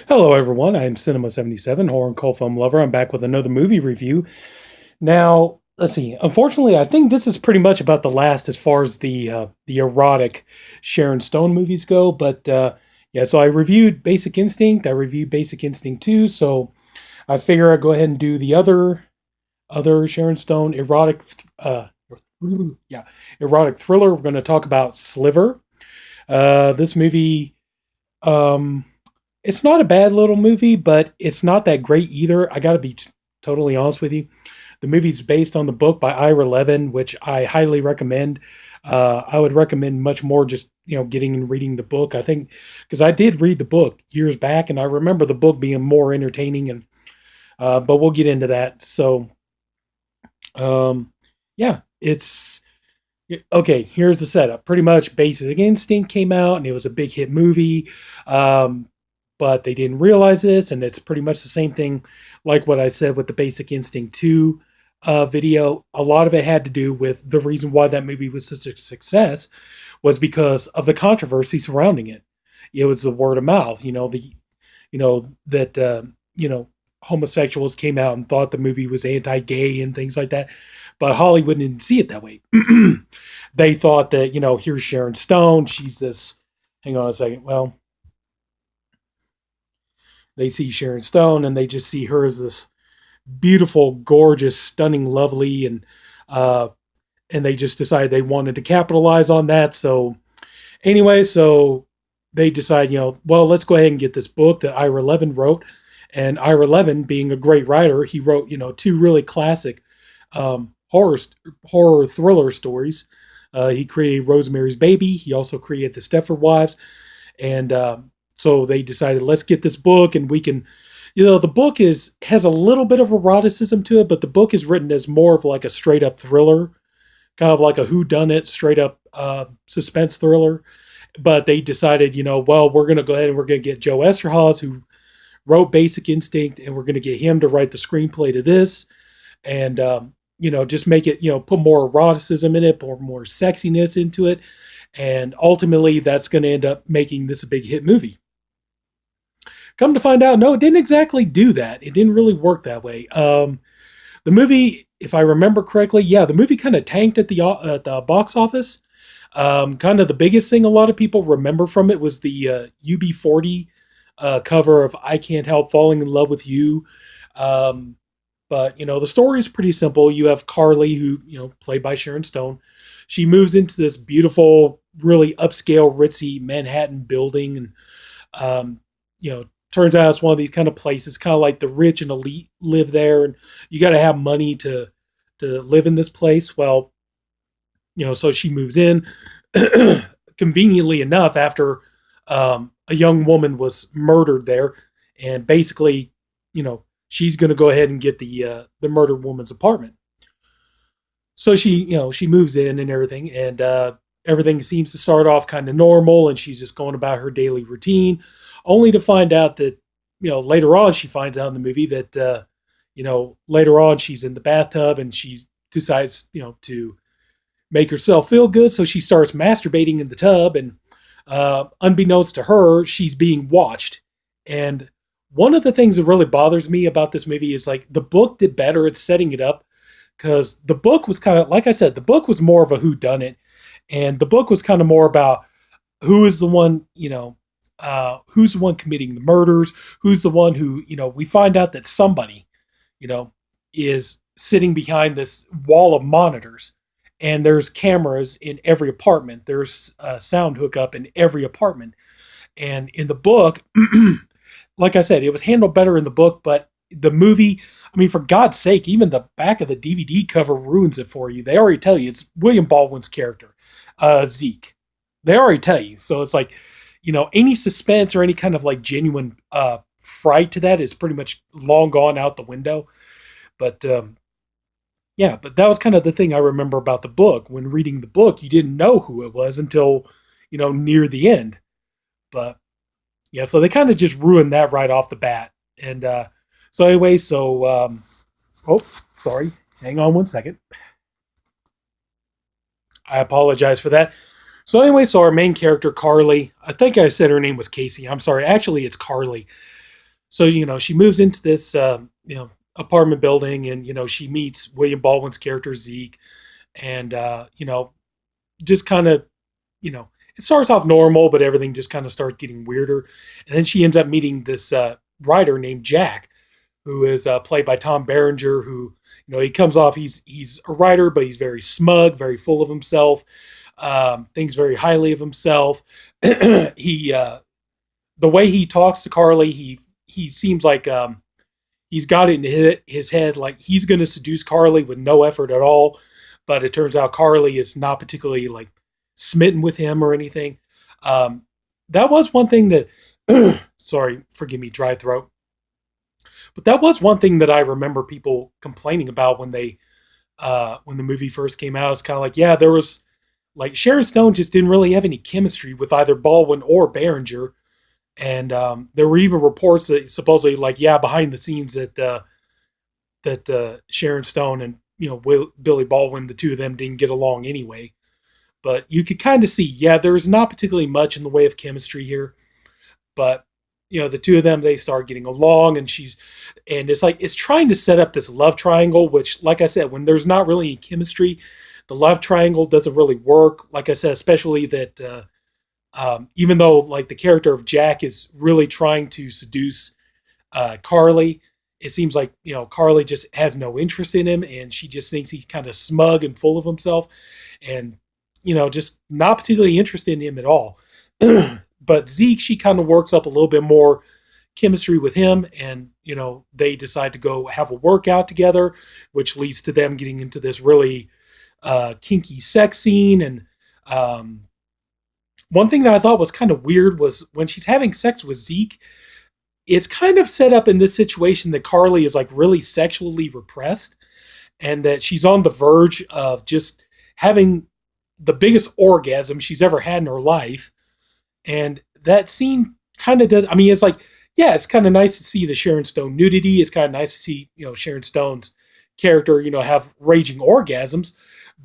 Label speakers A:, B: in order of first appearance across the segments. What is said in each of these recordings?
A: Hello, everyone. I'm Sinema77, horror and cult film lover. I'm back with another movie review. Now, let's see. Unfortunately, I think this is pretty much about the last as far as the erotic Sharon Stone movies go. But yeah, so I reviewed Basic Instinct. I reviewed Basic Instinct 2. So I figure I'd go ahead and do the other Sharon Stone erotic yeah, erotic thriller. We're going to talk about Sliver. This movie. Um, it's not a bad little movie, but it's not that great either. I got to be totally honest with you. The movie's based on the book by Ira Levin, which I highly recommend. I would recommend much more just getting and reading the book. I think because I did read the book years back, and I remember the book being more entertaining. And but we'll get into that. So um, yeah, it's okay. Here's the setup. Pretty much, Basic Instinct came out, and it was a big hit movie. Um, but they didn't realize this, and it's pretty much the same thing like what I said with the Basic Instinct 2 video. A lot of it had to do with the reason why that movie was such a success was because of the controversy surrounding it. It was the word of mouth, that homosexuals came out and thought the movie was anti-gay and things like that. But Hollywood didn't see it that way. They thought that, here's Sharon Stone. She's this, hang on a second. Well, they see Sharon Stone and they just see her as this beautiful, gorgeous, stunning, lovely, uh, and they just decided they wanted to capitalize on that. So anyway, so they decide, well, let's go ahead and get this book that Ira Levin wrote. And Ira Levin, being a great writer, he wrote, two really classic horror thriller stories. He created Rosemary's Baby. He also created The Stepford Wives, and so they decided, let's get this book, and we can, the book has a little bit of eroticism to it, but the book is written as more of like a straight up thriller, kind of like a whodunit, straight up suspense thriller. But they decided, well, we're going to go ahead and we're going to get Joe Esterhazy, who wrote Basic Instinct, and we're going to get him to write the screenplay to this, and just make it, put more eroticism in it, or more sexiness into it, and ultimately that's going to end up making this a big hit movie. Come to find out, no, it didn't exactly do that. It didn't really work that way. The movie, if I remember correctly, yeah, the movie kind of tanked at the box office. Kind of the biggest thing a lot of people remember from it was the UB40 cover of "I Can't Help Falling in Love with You." But the story is pretty simple. You have Carly, who played by Sharon Stone. She moves into this beautiful, really upscale, ritzy Manhattan building, and turns out it's one of these kind of places, kind of like the rich and elite live there, and you got to have money to live in this place. Well, so she moves in. Conveniently enough, after a young woman was murdered there, and basically, she's going to go ahead and get the murdered woman's apartment. So she moves in and everything, and everything seems to start off kind of normal, and she's just going about her daily routine, only to find out that later on she finds out in the movie that later on she's in the bathtub and she decides to make herself feel good, so she starts masturbating in the tub, and unbeknownst to her, she's being watched. And one of the things that really bothers me about this movie is like the book did better at setting it up, because the book was kind of, like I said, the book was more of a whodunit, and the book was kind of more about who is the one, who's the one committing the murders, who's the one who, we find out that somebody, is sitting behind this wall of monitors, and there's cameras in every apartment. There's a sound hookup in every apartment. And in the book, like I said, it was handled better in the book, but the movie, I mean, for God's sake, even the back of the DVD cover ruins it for you. They already tell you it's William Baldwin's character, Zeke. They already tell you. So it's like, any suspense or any kind of like genuine fright to that is pretty much long gone out the window. But yeah, but that was kind of the thing I remember about the book. When reading the book, you didn't know who it was until, near the end. But yeah, so they kind of just ruined that right off the bat. And so anyway, oh, sorry. Hang on one second. I apologize for that. So anyway, so our main character, Carly, I think I said her name was Casey. I'm sorry. Actually, it's Carly. So she moves into this apartment building, and she meets William Baldwin's character Zeke, and just kind of you know it starts off normal, but everything just kind of starts getting weirder, and then she ends up meeting this writer named Jack, who is played by Tom Berenger, who he comes off, he's a writer, but he's very smug, very full of himself, thinks very highly of himself. He The way he talks to Carly, he seems like he's got it in his head like he's going to seduce Carly with no effort at all. But it turns out Carly is not particularly like smitten with him or anything. Um, that was one thing that, sorry, forgive me, dry throat. But that was one thing that I remember people complaining about when the movie first came out. It's kind of like, yeah, there was like Sharon Stone just didn't really have any chemistry with either Baldwin or Berenger. And there were even reports that supposedly, like, yeah, behind the scenes that Sharon Stone and Billy Baldwin, the two of them didn't get along anyway. But you could kind of see, yeah, there's not particularly much in the way of chemistry here, but the two of them, they start getting along, and it's like it's trying to set up this love triangle, which, like I said, when there's not really any chemistry, the love triangle doesn't really work. Like I said, especially that even though like the character of Jack is really trying to seduce Carly, it seems like Carly just has no interest in him, and she just thinks he's kind of smug and full of himself, and just not particularly interested in him at all. But Zeke, she kind of works up a little bit more chemistry with him, and they decide to go have a workout together, which leads to them getting into this really kinky sex scene. And one thing that I thought was kind of weird was when she's having sex with Zeke, it's kind of set up in this situation that Carly is like really sexually repressed, and that she's on the verge of just having the biggest orgasm she's ever had in her life. And that scene kind of does, I mean, it's like, yeah, it's kind of nice to see the Sharon Stone nudity. It's kind of nice to see, Sharon Stone's character, have raging orgasms.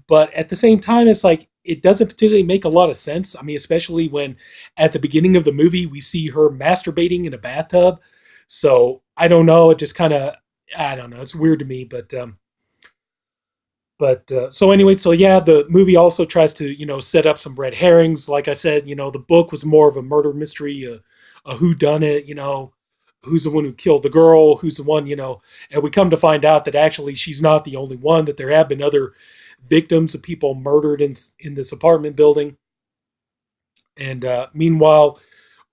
A: But at the same time, it's like, it doesn't particularly make a lot of sense. I mean, especially when at the beginning of the movie, we see her masturbating in a bathtub. So I don't know. It just kind of, I don't know. It's weird to me, so anyway, so yeah, the movie also tries to set up some red herrings. Like I said, the book was more of a murder mystery, a who done it, who's the one who killed the girl, who's the one, and we come to find out that actually she's not the only one, that there have been other victims of people murdered in this apartment building. And meanwhile,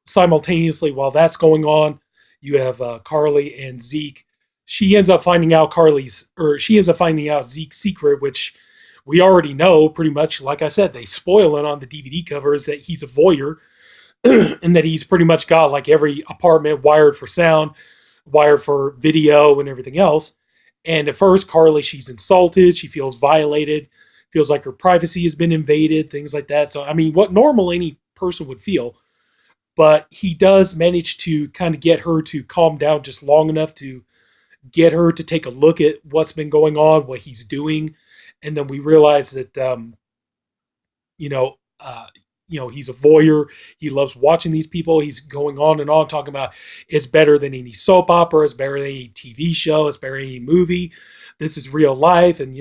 A: simultaneously, while that's going on, you have Carly and Zeke. She ends up finding out Zeke's secret, which we already know pretty much. Like I said, they spoil it on the DVD covers that he's a voyeur and that he's pretty much got like every apartment wired for sound, wired for video and everything else. And at first, Carly, she's insulted. She feels violated, feels like her privacy has been invaded, things like that. So, I mean, what normal any person would feel. But he does manage to kind of get her to calm down just long enough to get her to take a look at what's been going on, what he's doing. And then we realize that, you know, he's a voyeur. He loves watching these people. He's going on and on talking about it's better than any soap opera. It's better than any TV show. It's better than any movie. This is real life. And,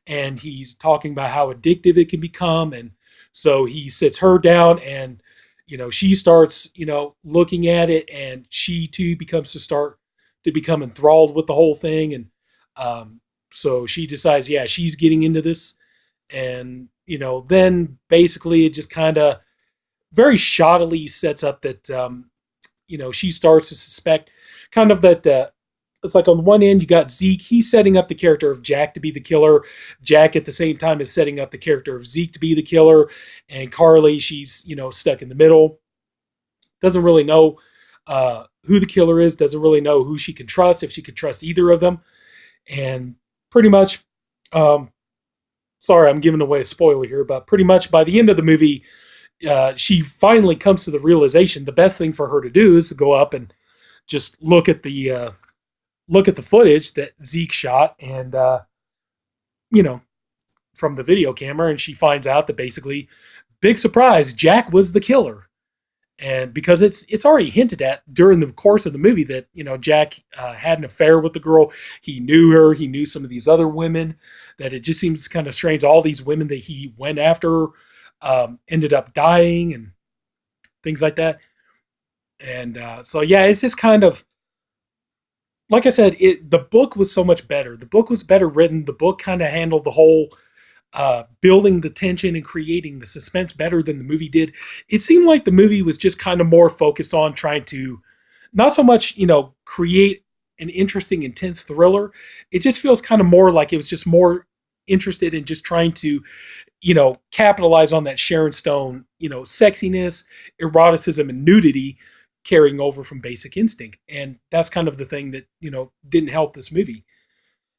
A: and he's talking about how addictive it can become. And so he sits her down and, she starts, looking at it, and she too become enthralled with the whole thing. And so she decides, yeah, she's getting into this. And, then basically it just kind of very shoddily sets up that, she starts to suspect kind of that it's like on one end you got Zeke. He's setting up the character of Jack to be the killer. Jack at the same time is setting up the character of Zeke to be the killer. And Carly, she's, stuck in the middle. Doesn't really know who the killer is. Doesn't really know who she can trust, if she could trust either of them. And pretty much, sorry, I'm giving away a spoiler here, but pretty much by the end of the movie, she finally comes to the realization the best thing for her to do is to go up and just look at the footage that Zeke shot, and from the video camera, and she finds out that basically, big surprise, Jack was the killer. And because it's already hinted at during the course of the movie that Jack had an affair with the girl. He knew her. He knew some of these other women. That it just seems kind of strange. All these women that he went after ended up dying and things like that. And so yeah, it's just kind of like I said. The book was so much better. The book was better written. The book kind of handled the whole building the tension and creating the suspense better than the movie did. It seemed like the movie was just kind of more focused on trying to not so much, create an interesting, intense thriller. It just feels kind of more like it was just more interested in just trying to, capitalize on that Sharon Stone, sexiness, eroticism, and nudity carrying over from Basic Instinct. And that's kind of the thing that, didn't help this movie.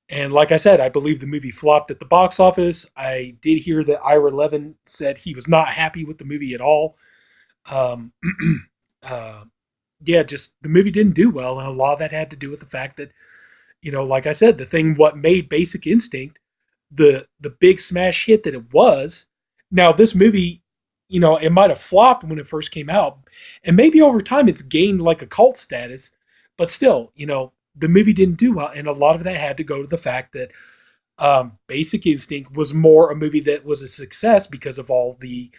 A: And like I said, I believe the movie flopped at the box office. I did hear that Ira Levin said he was not happy with the movie at all. Um, uh, yeah, just the movie didn't do well, and a lot of that had to do with the fact that, like I said, the thing what made Basic Instinct the big smash hit that it was. Now this movie, it might have flopped when it first came out, and maybe over time it's gained like a cult status, but still, the movie didn't do well, and a lot of that had to go to the fact that Basic Instinct was more a movie that was a success because of all the,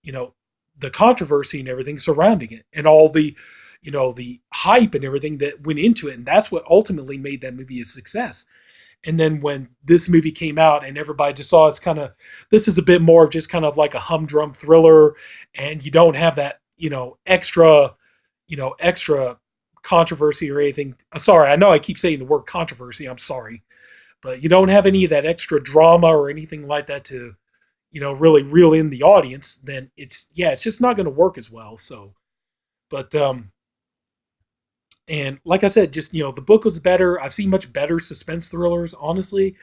A: you know, the controversy and everything surrounding it, and all the, the hype and everything that went into it, and that's what ultimately made that movie a success. And then when this movie came out and everybody just saw it's kind of, this is a bit more of just kind of like a humdrum thriller, and you don't have that, extra controversy or anything. Sorry, I know I keep saying the word controversy. I'm sorry, but you don't have any of that extra drama or anything like that to, really reel in the audience. Then it's just not going to work as well. So, but and like I said, just the book was better. I've seen much better suspense thrillers, honestly.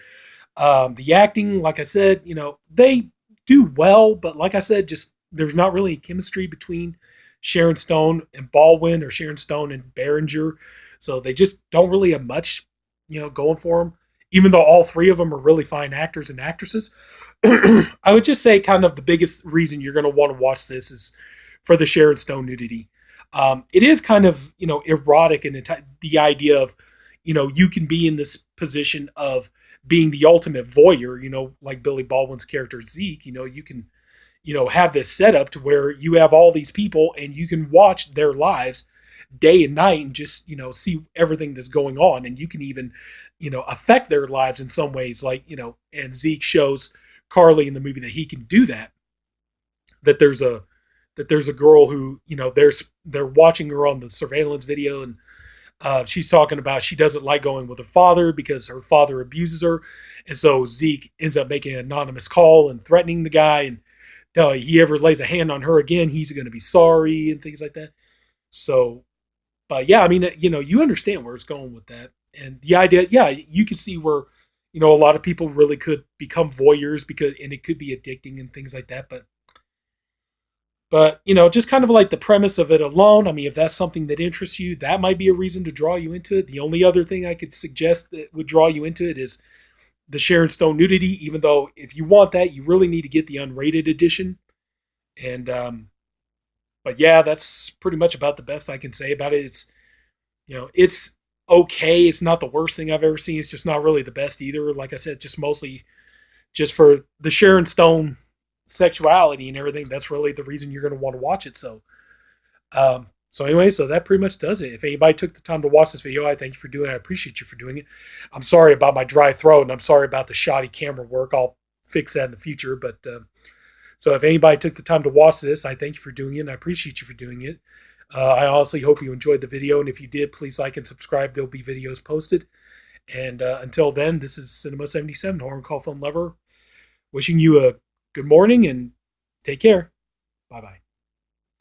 A: The acting, like I said, they do well, but like I said, just there's not really chemistry between Sharon Stone and Baldwin or Sharon Stone and Berenger, so they just don't really have much, going for them. Even though all three of them are really fine actors and actresses, I would just say kind of the biggest reason you're going to want to watch this is for the Sharon Stone nudity. It is kind of erotic, and the idea of you can be in this position of being the ultimate voyeur, like Billy Baldwin's character Zeke. You can have this setup to where you have all these people and you can watch their lives day and night and just see everything that's going on, and you can even affect their lives in some ways, like and Zeke shows Carly in the movie that he can do that. That there's a girl who they're watching her on the surveillance video, and she's talking about she doesn't like going with her father because her father abuses her, and so Zeke ends up making an anonymous call and threatening the guy, and he ever lays a hand on her again, he's going to be sorry and things like that. So, but yeah, I mean, you understand where it's going with that, and the idea, yeah, you can see where a lot of people really could become voyeurs and it could be addicting and things like that, but just kind of like the premise of it alone. I mean, if that's something that interests you, that might be a reason to draw you into it. The only other thing I could suggest that would draw you into it is the Sharon Stone nudity. Even though if you want that, you really need to get the unrated edition. And but yeah, that's pretty much about the best I can say about it. It's okay. It's not the worst thing I've ever seen. It's just not really the best either. Like I said, just mostly just for the Sharon Stone sexuality and everything. That's really the reason you're going to want to watch it. So anyway, so that pretty much does it. If anybody took the time to watch this video, I thank you for doing it. I appreciate you for doing it. I'm sorry about my dry throat, and I'm sorry about the shoddy camera work. I'll fix that in the future. But so if anybody took the time to watch this, I thank you for doing it, and I appreciate you for doing it. I honestly hope you enjoyed the video, and if you did, please like and subscribe. There'll be videos posted. And until then, this is Sinema77, Horror Call Film Lover, wishing you a good morning and take care. Bye-bye.